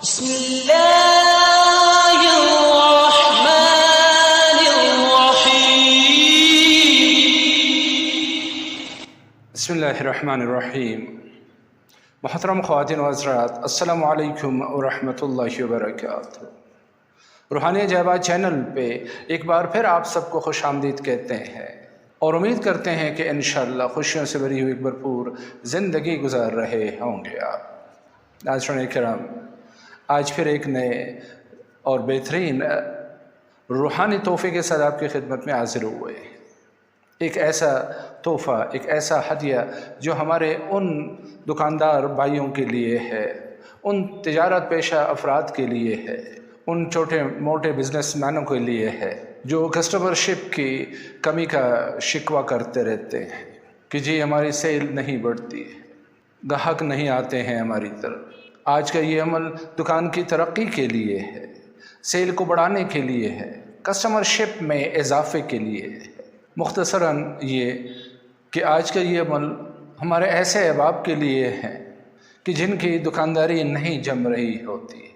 بسم اللہ الرحمن الرحیم۔ بسم اللہ الرحمن الرحیم۔ محترم خواتین و حضرات، السلام علیکم ورحمۃ اللہ وبرکاتہ۔ روحانی عجائبات چینل پہ ایک بار پھر آپ سب کو خوش آمدید کہتے ہیں اور امید کرتے ہیں کہ انشاءاللہ خوشیوں سے بھری ہوئی بھرپور زندگی گزار رہے ہوں گے آپ۔ ناظرین کرام، آج پھر ایک نئے اور بہترین روحانی تحفے کے ساتھ آپ کی خدمت میں حاضر ہوئے ہیں۔ ایک ایسا تحفہ، ایک ایسا ہدیہ جو ہمارے ان دکاندار بھائیوں کے لیے ہے، ان تجارت پیشہ افراد کے لیے ہے، ان چھوٹے موٹے بزنس مینوں کے لیے ہے جو کسٹمرشپ کی کمی کا شکوہ کرتے رہتے ہیں کہ جی ہماری سیل نہیں بڑھتی ہے، گاہک نہیں آتے ہیں ہماری طرف۔ آج کا یہ عمل دکان کی ترقی کے لیے ہے، سیل کو بڑھانے کے لیے ہے، کسٹمرشپ میں اضافے کے لیے ہے۔ مختصراً یہ کہ آج کا یہ عمل ہمارے ایسے احباب کے لیے ہے کہ جن کی دکانداری نہیں جم رہی ہوتی،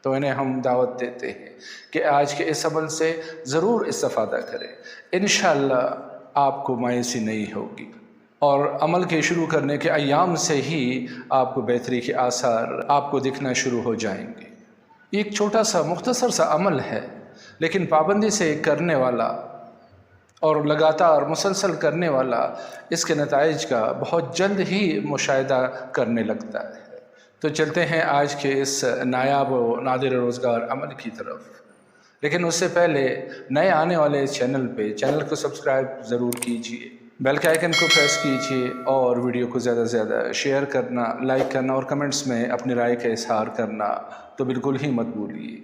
تو انہیں ہم دعوت دیتے ہیں کہ آج کے اس عمل سے ضرور استفادہ کریں۔ انشاءاللہ آپ کو مایوسی نہیں ہوگی اور عمل کے شروع کرنے کے ایام سے ہی آپ کو بہتری کے آثار آپ کو دکھنا شروع ہو جائیں گے۔ ایک چھوٹا سا مختصر سا عمل ہے، لیکن پابندی سے کرنے والا اور لگاتار مسلسل کرنے والا اس کے نتائج کا بہت جلد ہی مشاہدہ کرنے لگتا ہے۔ تو چلتے ہیں آج کے اس نایاب و نادر روزگار عمل کی طرف، لیکن اس سے پہلے نئے آنے والے چینل کو سبسکرائب ضرور کیجیے، بیل کے آئیکن کو پریس کیجیے اور ویڈیو کو زیادہ سے زیادہ شیئر کرنا، لائک کرنا اور کمنٹس میں اپنی رائے کا اظہار کرنا تو بالکل ہی مت بھولیے۔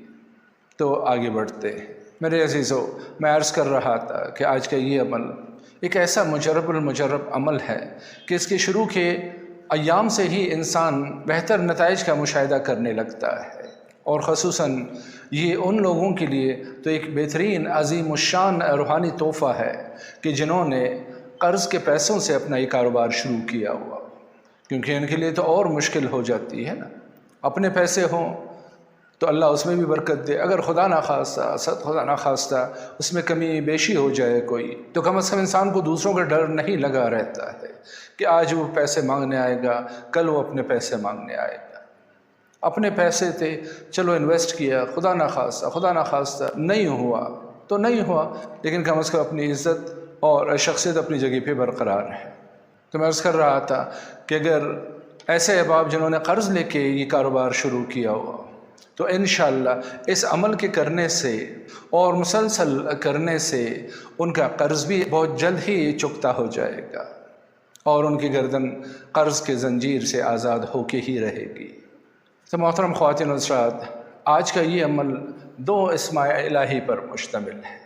تو آگے بڑھتے ہیں۔ میرے عزیزو، میں عرض کر رہا تھا کہ آج کا یہ عمل ایک ایسا مجرب المجرب عمل ہے کہ اس کے شروع کے ایام سے ہی انسان بہتر نتائج کا مشاہدہ کرنے لگتا ہے، اور خصوصاً یہ ان لوگوں کے لیے تو ایک بہترین عظیم الشان روحانی تحفہ ہے کہ جنہوں نے قرض کے پیسوں سے اپنا یہ کاروبار شروع کیا ہوا، کیونکہ ان کے لیے تو اور مشکل ہو جاتی ہے نا۔ اپنے پیسے ہوں تو اللہ اس میں بھی برکت دے، اگر خدا نخواستہ اس میں کمی بیشی ہو جائے کوئی، تو کم از کم انسان کو دوسروں کا ڈر نہیں لگا رہتا ہے کہ آج وہ پیسے مانگنے آئے گا، کل وہ اپنے پیسے مانگنے آئے گا۔ اپنے پیسے تھے، چلو انویسٹ کیا، خدا نخواستہ نہیں ہوا تو نہیں ہوا، لیکن کم از کم اپنی عزت اور شخصیت اپنی جگہ پہ برقرار ہے۔ تو میں عرض کر رہا تھا کہ اگر ایسے احباب جنہوں نے قرض لے کے یہ کاروبار شروع کیا ہوا، تو انشاءاللہ اس عمل کے کرنے سے اور مسلسل کرنے سے ان کا قرض بھی بہت جلد ہی چکتا ہو جائے گا اور ان کی گردن قرض کے زنجیر سے آزاد ہو کے ہی رہے گی۔ تو محترم خواتین و حضرات، آج کا یہ عمل دو اسماء الہی پر مشتمل ہے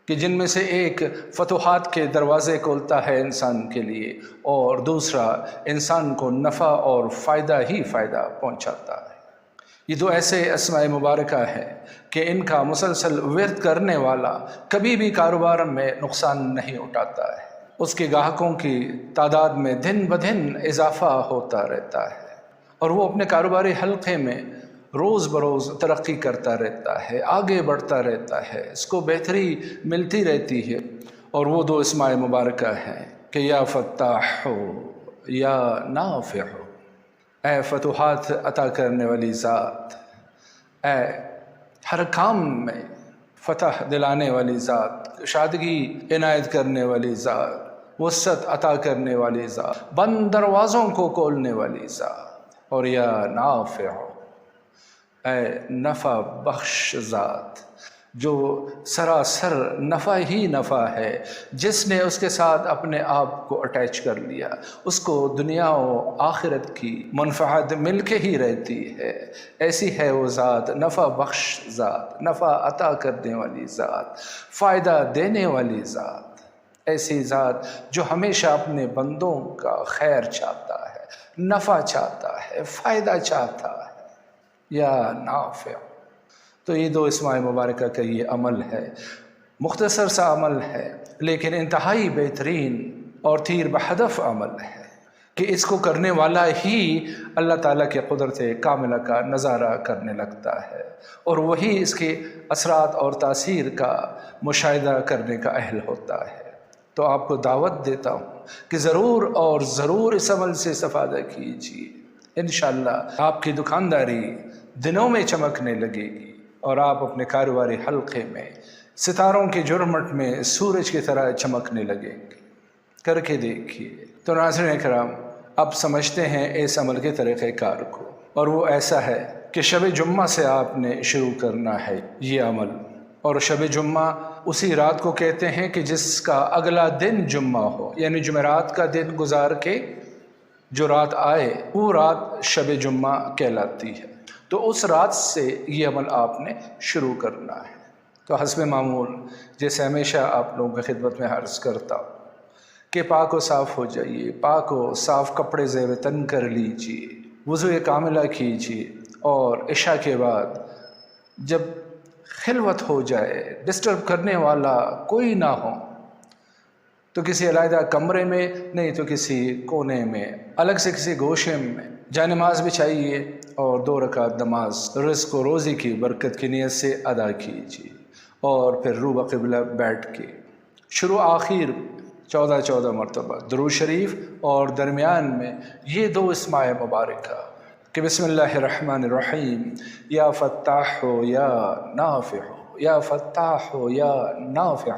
کہ جن میں سے ایک فتوحات کے دروازے کھولتا ہے انسان کے لیے، اور دوسرا انسان کو نفع اور فائدہ ہی فائدہ پہنچاتا ہے۔ یہ دو ایسے اسماء مبارکہ ہیں کہ ان کا مسلسل ورد کرنے والا کبھی بھی کاروبار میں نقصان نہیں اٹھاتا ہے، اس کے گاہکوں کی تعداد میں دن بدن اضافہ ہوتا رہتا ہے اور وہ اپنے کاروباری حلقے میں روز بروز ترقی کرتا رہتا ہے، آگے بڑھتا رہتا ہے، اس کو بہتری ملتی رہتی ہے۔ اور وہ دو اسماء مبارکہ ہیں کہ یا فتاح ہو یا نافع ہو، اے فتوحات عطا کرنے والی ذات، اے ہر کام میں فتح دلانے والی ذات، شادگی عنایت کرنے والی ذات، وسعت عطا کرنے والی ذات، بند دروازوں کو کھولنے والی ذات، اور یا نافع، اے نفع بخش ذات جو سراسر نفع ہی نفع ہے، جس نے اس کے ساتھ اپنے آپ کو اٹیچ کر لیا، اس کو دنیا و آخرت کی منفعت مل کے ہی رہتی ہے۔ ایسی ہے وہ ذات، نفع بخش ذات، نفع عطا کرنے والی ذات، فائدہ دینے والی ذات، ایسی ذات جو ہمیشہ اپنے بندوں کا خیر چاہتا ہے، نفع چاہتا ہے، فائدہ چاہتا ہے، یا نافع۔ تو یہ دو اسماء مبارکہ کا یہ عمل ہے، مختصر سا عمل ہے لیکن انتہائی بہترین اور تیر بہدف عمل ہے کہ اس کو کرنے والا ہی اللہ تعالیٰ کے قدرت کاملہ کا نظارہ کرنے لگتا ہے، اور وہی اس کے اثرات اور تاثیر کا مشاہدہ کرنے کا اہل ہوتا ہے۔ تو آپ کو دعوت دیتا ہوں کہ ضرور اور ضرور اس عمل سے استفادہ کیجیے، انشاءاللہ آپ کی دکانداری دنوں میں چمکنے لگے گی اور آپ اپنے کاروباری حلقے میں ستاروں کے جھرمٹ میں سورج کی طرح چمکنے لگیں گے۔ کر کے دیکھیے۔ تو ناظرین کرام، اب سمجھتے ہیں اس عمل کے طریقہ کار کو، اور وہ ایسا ہے کہ شب جمعہ سے آپ نے شروع کرنا ہے یہ عمل، اور شب جمعہ اسی رات کو کہتے ہیں کہ جس کا اگلا دن جمعہ ہو، یعنی جمعرات کا دن گزار کے جو رات آئے وہ رات شب جمعہ کہلاتی ہے۔ تو اس رات سے یہ عمل آپ نے شروع کرنا ہے۔ تو حسب معمول جیسے ہمیشہ آپ لوگوں کی خدمت میں عرض کرتا ہوں کہ پاک و صاف ہو جائیے، پاک و صاف کپڑے زیب تن کر لیجیے، وضو کاملہ کیجیے، اور عشاء کے بعد جب خلوت ہو جائے، ڈسٹرب کرنے والا کوئی نہ ہو، تو کسی علیحدہ کمرے میں نہیں تو کسی کونے میں الگ سے کسی گوشے میں جائے نماز بچھائیے اور 2 رکعت نماز رزق و روزی کی برکت کی نیت سے ادا کیجیے، اور پھر رو بقبلہ بیٹھ کے شروع آخر 14 مرتبہ درود شریف، اور درمیان میں یہ 2 اسماء مبارکہ کہ بسم اللہ الرحمن الرحیم، یا فتاح یا نافع، یا فتاح یا نافع،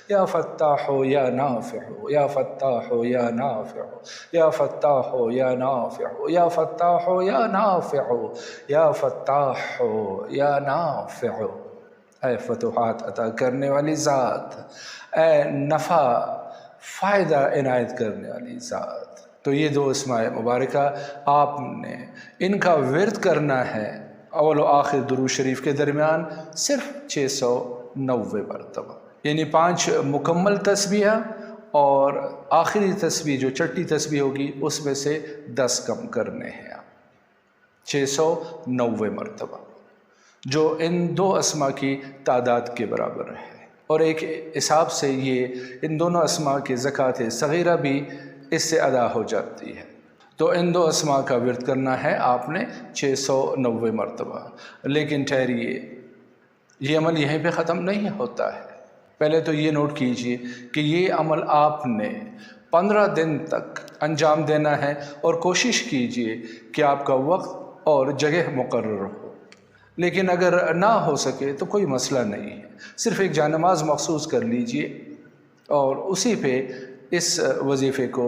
یا فتاح یا نافع، یا فتاح یا نافع، یا فتاح یا نافع، یا فتاح یا نافع، یا فتاح یا نافع۔ اے فتوحات عطا کرنے والی ذات، اے نفع فائدہ عنایت کرنے والی ذات۔ تو یہ 2 اسماء مبارکہ آپ نے ان کا ورد کرنا ہے اول و آخر درود شریف کے درمیان صرف 690 مرتبہ، یعنی 5 مکمل تسبیح اور آخری تسبیح جو چھٹی تسبیح ہوگی اس میں سے 10 کم کرنے ہیں آپ، 690 مرتبہ، جو ان 2 اسماء کی تعداد کے برابر ہے۔ اور ایک حساب سے یہ ان دونوں اسماء کی زکوٰۃ صغیرہ بھی اس سے ادا ہو جاتی ہے۔ تو ان 2 اسماء کا ورد کرنا ہے آپ نے 690 مرتبہ۔ لیکن ٹھہریے، یہ عمل یہیں پہ ختم نہیں ہوتا ہے۔ پہلے تو یہ نوٹ کیجئے کہ یہ عمل آپ نے 15 دن تک انجام دینا ہے، اور کوشش کیجئے کہ آپ کا وقت اور جگہ مقرر ہو۔ لیکن اگر نہ ہو سکے تو کوئی مسئلہ نہیں ہے، صرف ایک جانماز مخصوص کر لیجئے اور اسی پہ اس وظیفے کو،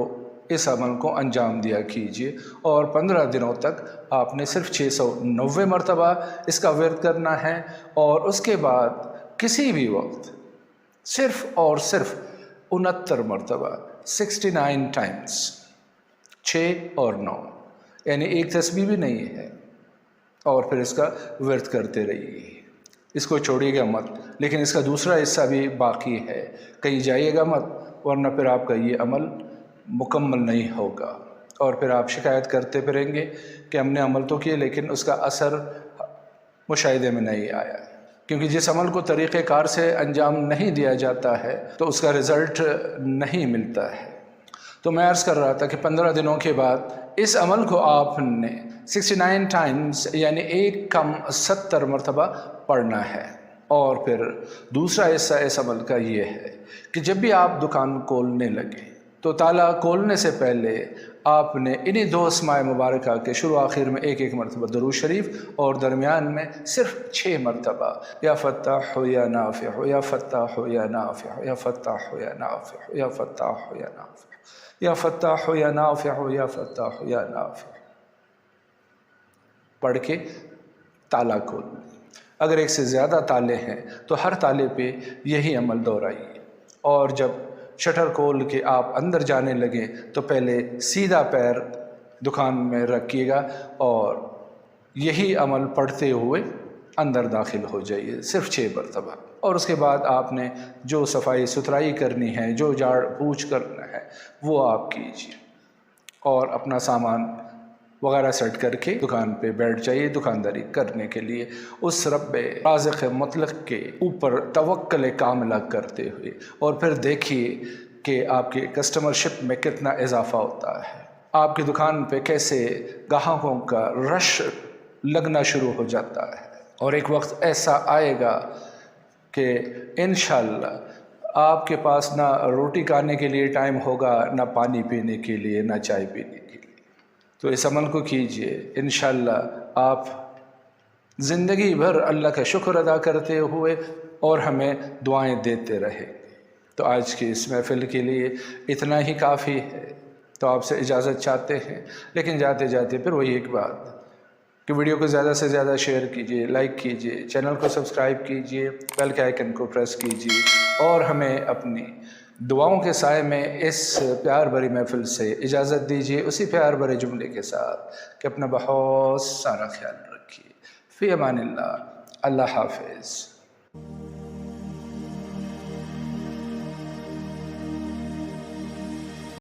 اس عمل کو انجام دیا کیجئے، اور 15 دنوں تک آپ نے صرف 690 مرتبہ اس کا ورد کرنا ہے، اور اس کے بعد کسی بھی وقت صرف اور صرف 69 مرتبہ 69 ٹائمز 6 اور 9، یعنی ایک تسبیح بھی نہیں ہے، اور پھر اس کا ورد کرتے رہیے، اس کو چھوڑیے گا مت۔ لیکن اس کا دوسرا حصہ بھی باقی ہے، کہیں جائیے گا مت، ورنہ پھر آپ کا یہ عمل مکمل نہیں ہوگا، اور پھر آپ شکایت کرتے پھریں گے کہ ہم نے عمل تو کیے لیکن اس کا اثر مشاہدے میں نہیں آیا، کیونکہ جس عمل کو طریقہ کار سے انجام نہیں دیا جاتا ہے تو اس کا رزلٹ نہیں ملتا ہے۔ تو میں عرض کر رہا تھا کہ 15 دنوں کے بعد اس عمل کو آپ نے 69 ٹائمز یعنی 1 کم 70 مرتبہ پڑھنا ہے۔ اور پھر دوسرا حصہ اس عمل کا یہ ہے کہ جب بھی آپ دکان کھولنے لگے تو تالا کھولنے سے پہلے آپ نے انہی 2 اسماء مبارکہ کے شروع آخر میں 1 مرتبہ درود شریف، اور درمیان میں صرف 6 مرتبہ یا فتاح یا نافع، یا فتاح یا نافع، یا فتاح یا نافع، یا فتاح یا نافع، یا فتاح یا نافع، یا فتاح یا نافع پڑھ کے تالا کھول۔ اگر ایک سے زیادہ تالے ہیں تو ہر تالے پہ یہی عمل دہرائیے، اور جب شٹر کھول کے آپ اندر جانے لگیں تو پہلے سیدھا پیر دکان میں رکھیے گا، اور یہی عمل پڑھتے ہوئے اندر داخل ہو جائیے صرف 6 مرتبہ، اور اس کے بعد آپ نے جو صفائی ستھرائی کرنی ہے، جو جھاڑ پوچھ کرنا ہے وہ آپ کیجیے، اور اپنا سامان وغیرہ سیٹ کر کے دکان پہ بیٹھ جائیے دکانداری کرنے کے لیے، اس رب رازق مطلق کے اوپر توکل کاملہ کرتے ہوئے، اور پھر دیکھیے کہ آپ کے کسٹمر شپ میں کتنا اضافہ ہوتا ہے، آپ کی دکان پہ کیسے گاہکوں کا رش لگنا شروع ہو جاتا ہے، اور ایک وقت ایسا آئے گا کہ انشاءاللہ آپ کے پاس نہ روٹی کھانے کے لیے ٹائم ہوگا، نہ پانی پینے کے لیے، نہ چائے پینے کے لیے۔ تو اس عمل کو کیجئے، انشاءاللہ آپ زندگی بھر اللہ کا شکر ادا کرتے ہوئے اور ہمیں دعائیں دیتے رہے۔ تو آج کی اس محفل کے لیے اتنا ہی کافی ہے، تو آپ سے اجازت چاہتے ہیں، لیکن جاتے جاتے پھر وہی ایک بات کہ ویڈیو کو زیادہ سے زیادہ شیئر کیجئے، لائک کیجئے، چینل کو سبسکرائب کیجئے، بیل کے آئیکن کو پریس کیجئے، اور ہمیں اپنی دعاؤں کے سائے میں اس پیار بھری محفل سے اجازت دیجئے، اسی پیار بھرے جملے کے ساتھ کہ اپنا بہت سارا خیال رکھیے۔ فی امان اللہ، اللہ حافظ۔